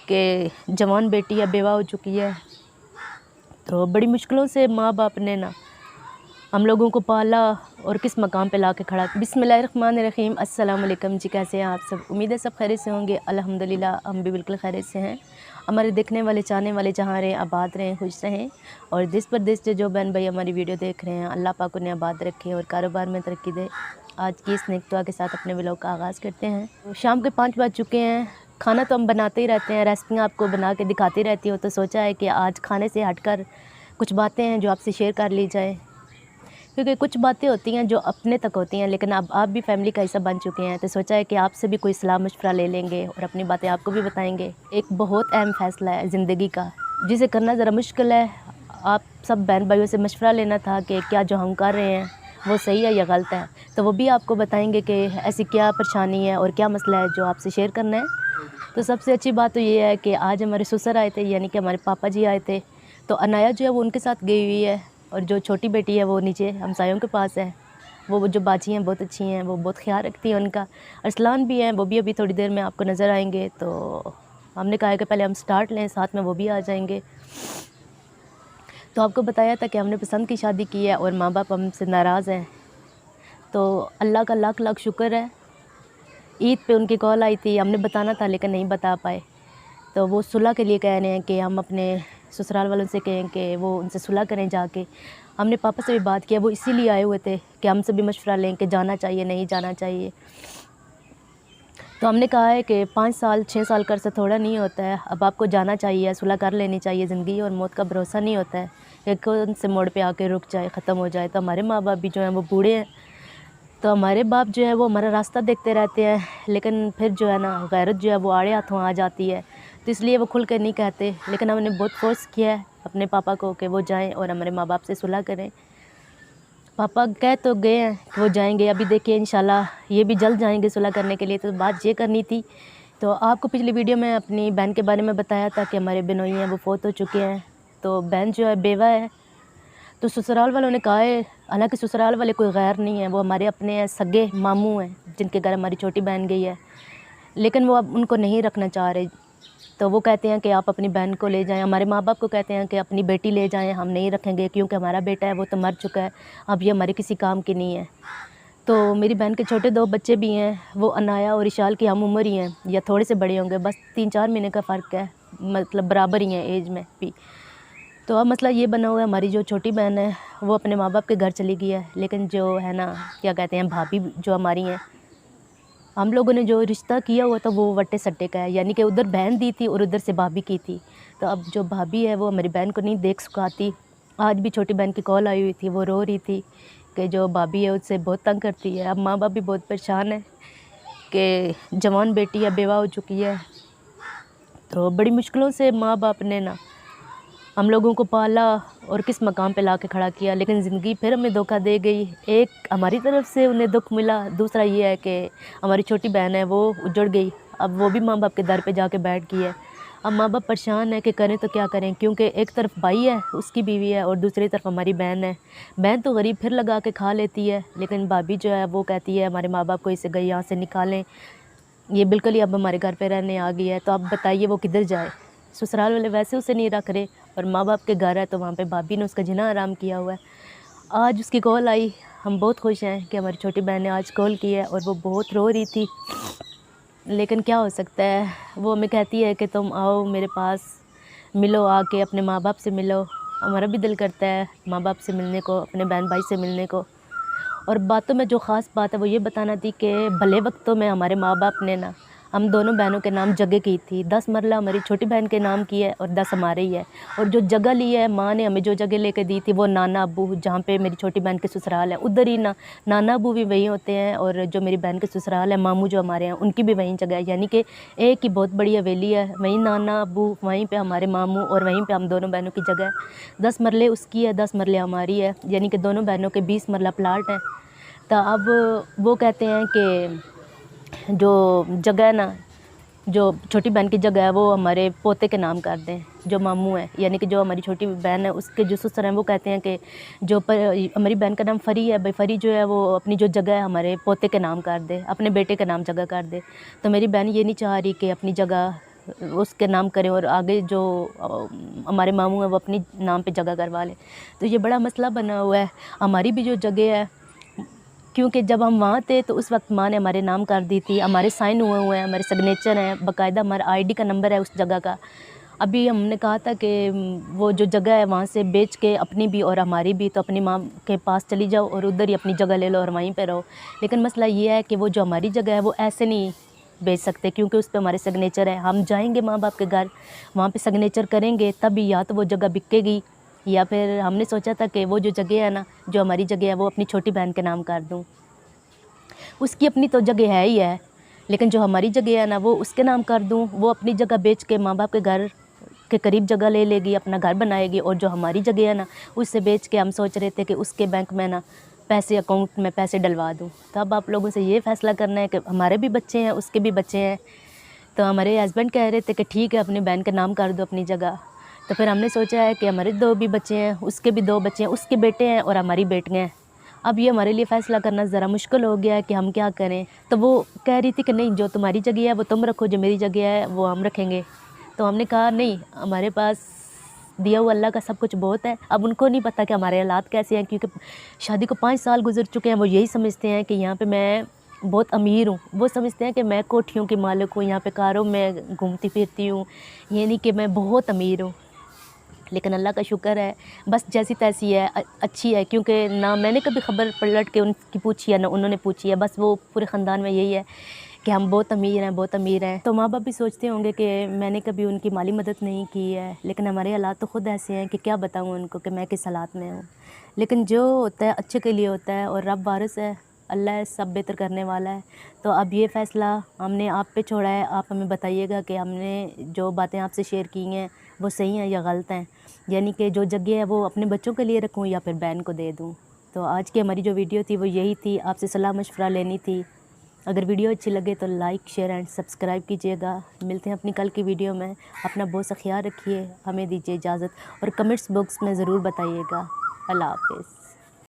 کہ جوان بیٹی اب بیوہ ہو چکی ہے، تو بڑی مشکلوں سے ماں باپ نے نا ہم لوگوں کو پالا اور کس مقام پہ لا کے کھڑا۔ بسم اللہ الرحمن الرحیم۔ السلام علیکم جی، کیسے ہیں آپ سب؟ امید ہے سب خیریت سے ہوں گے۔ الحمدللہ ہم بھی بالکل خیریت سے ہیں۔ ہمارے دیکھنے والے چاہنے والے جہاں رہیں آباد رہیں، خوش رہیں، اور دیس پردیس سے جو بہن بھائی ہماری ویڈیو دیکھ رہے ہیں اللہ پاک انہیں آباد رکھے اور کاروبار میں ترقی دے۔ آج کی اس نیک دعا کے ساتھ اپنے ولاگ کا آغاز کرتے ہیں۔ شام کے 5 بج چکے ہیں۔ کھانا تو ہم بناتے ہی رہتے ہیں، ریسپیاں آپ کو بنا کے دکھاتی رہتی ہوں، تو سوچا ہے کہ آج کھانے سے ہٹ کر کچھ باتیں ہیں جو آپ سے شیئر کر لی جائیں، کیونکہ کچھ باتیں ہوتی ہیں جو اپنے تک ہوتی ہیں، لیکن اب آپ بھی فیملی کا حصہ بن چکے ہیں، تو سوچا ہے کہ آپ سے بھی کوئی صلاح مشورہ لے لیں گے اور اپنی باتیں آپ کو بھی بتائیں گے۔ ایک بہت اہم فیصلہ ہے زندگی کا، جسے کرنا ذرا مشکل ہے۔ آپ سب بہن بھائیوں سے مشورہ لینا تھا کہ کیا جو ہم کر رہے ہیں وہ صحیح ہے یا غلط ہے، تو وہ بھی آپ کو بتائیں گے کہ ایسی کیا پریشانی ہے اور کیا مسئلہ ہے جو آپ سے شیئر کرنا ہے۔ تو سب سے اچھی بات تو یہ ہے کہ آج ہمارے سسر آئے تھے، یعنی کہ ہمارے پاپا جی آئے تھے، تو عنایہ جو ہے وہ ان کے ساتھ گئی ہوئی ہے، اور جو چھوٹی بیٹی ہے وہ نیچے ہمسایوں کے پاس ہے۔ وہ جو باجی ہیں بہت اچھی ہیں، وہ بہت خیال رکھتی ہیں ان کا۔ ارسلان بھی ہیں، وہ بھی ابھی تھوڑی دیر میں آپ کو نظر آئیں گے، تو ہم نے کہا ہے کہ پہلے ہم سٹارٹ لیں، ساتھ میں وہ بھی آ جائیں گے۔ تو آپ کو بتایا تھا کہ ہم نے پسند کی شادی کی ہے اور ماں باپ ہم سے ناراض ہیں، تو اللہ کا لاکھ لاکھ شکر ہے۔ عید پہ ان کی کال آئی تھی، ہم نے بتانا تھا لیکن نہیں بتا پائے، تو وہ صلح کے لیے کہہ رہے ہیں کہ ہم اپنے سسرال والوں سے کہیں کہ وہ ان سے صلح کریں جا کے۔ ہم نے پاپا سے بھی بات کیا، وہ اسی لیے آئے ہوئے تھے کہ ہم سے بھی مشورہ لیں کہ جانا چاہیے نہیں جانا چاہیے۔ تو ہم نے کہا ہے کہ 5 سال 6 سال کا عرصہ تھوڑا نہیں ہوتا ہے، اب آپ کو جانا چاہیے، صلح کر لینی چاہیے۔ زندگی اور موت کا بھروسہ نہیں ہوتا ہے کہ کون سے موڑ پہ آ کے رک جائے، ختم ہو جائے۔ تو ہمارے ماں باپ بھی جو ہیں وہ بوڑھے ہیں، تو ہمارے باپ جو ہے وہ ہمارا راستہ دیکھتے رہتے ہیں، لیکن پھر جو ہے نا غیرت جو ہے وہ آڑے ہاتھوں آ جاتی ہے، تو اس لیے وہ کھل کر نہیں کہتے، لیکن ہم نے بہت فورس کیا ہے اپنے پاپا کو کہ وہ جائیں اور ہمارے ماں باپ سے صلح کریں۔ پاپا کہہ تو گئے ہیں کہ وہ جائیں گے، ابھی دیکھیے انشاءاللہ یہ بھی جلد جائیں گے صلح کرنے کے لیے۔ تو بات یہ کرنی تھی، تو آپ کو پچھلی ویڈیو میں اپنی بہن کے بارے میں بتایا تھا کہ ہمارے بنوئی ہیں وہ فوت ہو چکے ہیں، تو بہن جو ہے بیوہ ہے، تو سسرال والوں نے کہا ہے، حالانکہ سسرال والے کوئی غیر نہیں ہیں، وہ ہمارے اپنے ہیں، سگے ماموں ہیں جن کے گھر ہماری چھوٹی بہن گئی ہے، لیکن وہ اب ان کو نہیں رکھنا چاہ رہے، تو وہ کہتے ہیں کہ آپ اپنی بہن کو لے جائیں۔ ہمارے ماں باپ کو کہتے ہیں کہ اپنی بیٹی لے جائیں، ہم نہیں رکھیں گے کیونکہ ہمارا بیٹا ہے وہ تو مر چکا ہے، اب یہ ہمارے کسی کام کی نہیں ہے۔ تو میری بہن کے چھوٹے 2 بچے بھی ہیں، وہ عنایہ اور اشال کی ہم عمر ہی ہیں، یا تھوڑے سے بڑے ہوں گے، بس 3-4 مہینے کا فرق ہے، مطلب برابر ہی ہیں ایج میں بھی۔ تو اب مسئلہ یہ بنا ہوا ہے، ہماری جو چھوٹی بہن ہے وہ اپنے ماں باپ کے گھر چلی گئی ہے، لیکن جو ہے نا کیا کہتے ہیں بھابھی جو ہماری ہیں، ہم لوگوں نے جو رشتہ کیا ہوا تھا وہ وٹے سٹے کا ہے، یعنی کہ ادھر بہن دی تھی اور ادھر سے بھابھی کی تھی، تو اب جو بھابھی ہے وہ ہماری بہن کو نہیں دیکھ سکھاتی۔ آج بھی چھوٹی بہن کی کال آئی ہوئی تھی، وہ رو رہی تھی کہ جو بھابھی ہے اس سے بہت تنگ کرتی ہے۔ اب ماں باپ بھی بہت پریشان ہیں کہ جوان بیٹی اب بیوہ ہو چکی ہے، تو بڑی مشکلوں سے ماں باپ نے نا ہم لوگوں کو پالا اور کس مقام پہ لا کے کھڑا کیا، لیکن زندگی پھر ہمیں دھوکہ دے گئی۔ ایک ہماری طرف سے انہیں دکھ ملا، دوسرا یہ ہے کہ ہماری چھوٹی بہن ہے وہ اجڑ گئی، اب وہ بھی ماں باپ کے در پہ جا کے بیٹھ گئی ہے۔ اب ماں باپ پریشان ہے کہ کریں تو کیا کریں، کیونکہ ایک طرف بھائی ہے اس کی بیوی ہے اور دوسری طرف ہماری بہن ہے۔ بہن تو غریب پھر لگا کے کھا لیتی ہے، لیکن بھابھی جو ہے وہ کہتی ہے ہمارے ماں باپ کو اسے گئی یہاں سے نکالیں، یہ بالکل ہی اب ہمارے گھر پہ رہنے آ گئی ہے، تو اب بتائیے وہ کدھر جائے۔ سسرال والے ویسے اسے نہیں رکھ رہے، اور ماں باپ کے گھر ہے تو وہاں پہ بھابھی نے اس کا جنا حرام کیا ہوا ہے۔ آج اس کی کال آئی، ہم بہت خوش ہیں کہ ہماری چھوٹی بہن نے آج کال کی ہے، اور وہ بہت رو رہی تھی، لیکن کیا ہو سکتا ہے، وہ ہمیں کہتی ہے کہ تم آؤ میرے پاس، ملو آ کے اپنے ماں باپ سے ملو۔ ہمارا بھی دل کرتا ہے ماں باپ سے ملنے کو، اپنے بہن بھائی سے ملنے کو۔ اور باتوں میں جو خاص بات ہے وہ یہ بتانا تھی کہ بھلے وقتوں میں ہمارے ماں باپ نے نا ہم دونوں بہنوں کے نام جگہ کی تھی، 10 مرلہ ہماری چھوٹی بہن کے نام کی ہے اور 10 ہمارے ہی ہے، اور جو جگہ لی ہے ماں نے ہمیں جو جگہ لے کے دی تھی وہ نانا ابو جہاں پہ میری چھوٹی بہن کے سسرال ہے ادھر ہی نانا ابو بھی وہیں ہوتے ہیں، اور جو میری بہن کے سسرال ہے ماموں جو ہمارے ہیں ان کی بھی وہیں جگہ ہے، یعنی کہ ایک ہی بہت بڑی حویلی ہے، وہیں نانا ابو، وہیں پہ ہمارے ماموں، اور وہیں پہ ہم دونوں بہنوں کی جگہ ہے۔ 10 مرلے اس کی ہے، 10 مرلے ہماری ہے، یعنی کہ دونوں بہنوں کے 20 مرلہ پلاٹ ہے۔ تو اب وہ کہتے ہیں کہ جو جگہ ہے نا، جو چھوٹی بہن کی جگہ ہے وہ ہمارے پوتے کے نام کر دیں، جو ماموں ہیں، یعنی کہ جو ہماری چھوٹی بہن ہے اس کے جو سسر ہیں وہ کہتے ہیں کہ جو ہماری بہن کا نام فری ہے، بھائی فری جو ہے وہ اپنی جو جگہ ہے ہمارے پوتے کے نام کر دے، اپنے بیٹے کے نام جگہ کر دے۔ تو میری بہن یہ نہیں چاہ رہی کہ اپنی جگہ اس کے نام کریں اور آگے جو ہمارے ماموں ہیں وہ اپنی نام پہ جگہ کروا لیں. تو یہ بڑا مسئلہ بنا ہوا ہے. ہماری بھی جو جگہ ہے، کیونکہ جب ہم وہاں تھے تو اس وقت ماں نے ہمارے نام کر دی تھی، ہمارے سائن ہوئے ہیں، ہمارے سگنیچر ہیں، باقاعدہ ہمارا آئی ڈی کا نمبر ہے اس جگہ کا. ابھی ہم نے کہا تھا کہ وہ جو جگہ ہے وہاں سے بیچ کے اپنی بھی اور ہماری بھی، تو اپنی ماں کے پاس چلی جاؤ اور ادھر ہی اپنی جگہ لے لو اور وہیں پہ رہو. لیکن مسئلہ یہ ہے کہ وہ جو ہماری جگہ ہے وہ ایسے نہیں بیچ سکتے، کیونکہ اس پہ ہمارے سگنیچر ہیں. ہم جائیں گے ماں باپ کے گھر، وہاں پہ سگنیچر کریں گے تب یا تو وہ جگہ بکے گی، یا پھر ہم نے سوچا تھا کہ وہ جو جگہ ہے نا، جو ہماری جگہ ہے، وہ اپنی چھوٹی بہن کے نام کر دوں. اس کی اپنی تو جگہ ہے ہی ہے، لیکن جو ہماری جگہ ہے نا وہ اس کے نام کر دوں. وہ اپنی جگہ بیچ کے ماں باپ کے گھر کے قریب جگہ لے لے گی، اپنا گھر بنائے گی، اور جو ہماری جگہ ہے نا اس سے بیچ کے ہم سوچ رہے تھے کہ اس کے بینک میں نا پیسے، اکاؤنٹ میں پیسے ڈلوا دوں. تو اب آپ لوگوں سے یہ فیصلہ کرنا ہے کہ ہمارے بھی بچے ہیں، اس کے بھی بچے ہیں. تو ہمارے ہسبینڈ کہہ رہے تھے کہ ٹھیک ہے اپنی بہن کے نام کر دو اپنی جگہ. تو پھر ہم نے سوچا ہے کہ ہمارے 2 بھی بچے ہیں، اس کے بھی 2 بچے ہیں، اس کے بیٹے ہیں اور ہماری بیٹیاں ہیں. اب یہ ہمارے لیے فیصلہ کرنا ذرا مشکل ہو گیا ہے کہ ہم کیا کریں. تو وہ کہہ رہی تھی کہ نہیں، جو تمہاری جگہ ہے وہ تم رکھو، جو میری جگہ ہے وہ ہم رکھیں گے. تو ہم نے کہا نہیں، ہمارے پاس دیا ہوا اللہ کا سب کچھ بہت ہے. اب ان کو نہیں پتہ کہ ہمارے حالات کیسے ہیں، کیونکہ شادی کو 5 سال گزر چکے ہیں. وہ یہی سمجھتے ہیں کہ یہاں پہ میں بہت امیر ہوں، وہ سمجھتے ہیں کہ میں کوٹھیوں کی مالک ہوں، یہاں پہ کاروں میں گھومتی پھرتی ہوں، یہ نہیں کہ میں بہت امیر ہوں. لیکن اللہ کا شکر ہے، بس جیسی تیسی ہے، اچھی ہے. کیونکہ نہ میں نے کبھی خبر پلٹ کے ان کی پوچھی ہے، نہ انہوں نے پوچھی ہے. بس وہ پورے خاندان میں یہی ہے کہ ہم بہت امیر ہیں، بہت امیر ہیں. تو ماں باپ بھی سوچتے ہوں گے کہ میں نے کبھی ان کی مالی مدد نہیں کی ہے، لیکن ہمارے حالات تو خود ایسے ہیں کہ کیا بتاؤں ان کو کہ میں کس حالات میں ہوں. لیکن جو ہوتا ہے اچھے کے لیے ہوتا ہے، اور رب وارث ہے، اللہ ہے، سب بہتر کرنے والا ہے. تو اب یہ فیصلہ ہم نے آپ پہ چھوڑا ہے. آپ ہمیں بتائیے گا کہ ہم نے جو باتیں آپ سے شیئر کی ہیں وہ صحیح ہیں یا غلط ہیں. یعنی کہ جو جگہ ہے وہ اپنے بچوں کے لیے رکھوں یا پھر بہن کو دے دوں. تو آج کی ہماری جو ویڈیو تھی وہ یہی تھی، آپ سے صلاح مشورہ لینی تھی. اگر ویڈیو اچھی لگے تو لائک، شیئر اینڈ سبسکرائب کیجیے گا. ملتے ہیں اپنی کل کی ویڈیو میں. اپنا بہت سا خیال رکھیے، ہمیں دیجیے اجازت، اور کمنٹس باکس میں ضرور بتائیے گا. اللہ حافظ.